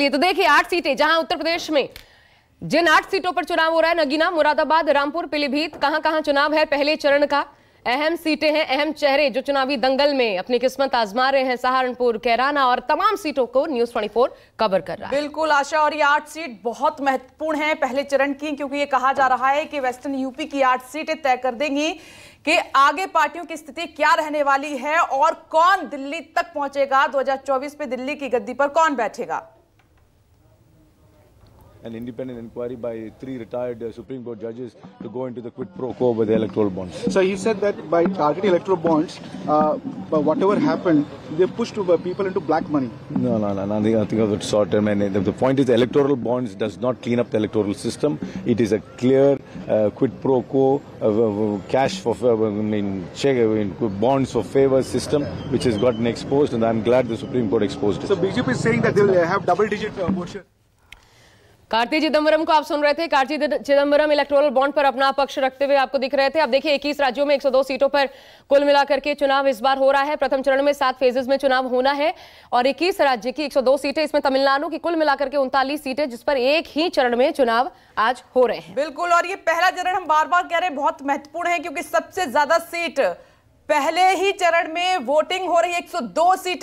लिए। तो देखिए 8 सीटें, जहां उत्तर प्रदेश में जिन 8 सीटों पर चुनाव हो रहा है, नगीना, मुरादाबाद, रामपुर, पीलीभीत, कहां चुनाव है पहले चरण का। अहम सीटें हैं, अहम चेहरे जो चुनावी दंगल में अपनी किस्मत आजमा रहे हैं। सहारनपुर, कैराना और तमाम सीटों को न्यूज़ 24 कवर कर रहा है। बिल्कुल आशा, और ये 8 सीट बहुत महत्वपूर्ण है पहले चरण की, क्योंकि ये कहा जा रहा है कि वेस्टर्न यूपी की 8 सीटें तय कर देंगी कि आगे पार्टियों की स्थिति क्या रहने वाली है और कौन दिल्ली तक पहुंचेगा। 2024 में दिल्ली की गद्दी पर कौन बैठेगा। An independent inquiry by 3 retired Supreme Court judges to go into the quid pro quo with the electoral bonds. So he said that by targeting electoral bonds, whatever happened, they pushed people into black money. No, nothing of that sort. I mean, the point is, electoral bonds does not clean up the electoral system. It is a clear quid pro quo, cash for bonds for favors system, which has gotten exposed, and I'm glad the Supreme Court exposed it. So BJP is saying that they'll have double-digit vote share. Karti Chidambaram को आप सुन रहे थे। Karti Chidambaram electoral bond पर अपना पक्ष रखते हुए आपको दिख रहे थे। अब देखिए 21 राज्यों में 102 सीटों पर कुल मिलाकर के चुनाव इस बार हो रहा है। प्रथम चरण में 7 फेजेस में चुनाव होना है और 21 राज्य की 102 सीटें, इसमें तमिलनाडु की कुल मिलाकर के 39 सीटें, जिस पर एक ही चरण में चुनाव आज हो रहे हैं। बिल्कुल, और ये पहला चरण हम बार बार कह रहे हैं बहुत महत्वपूर्ण है, क्योंकि सबसे ज्यादा सीट पहले ही चरण में वोटिंग हो रही है। 102 सीट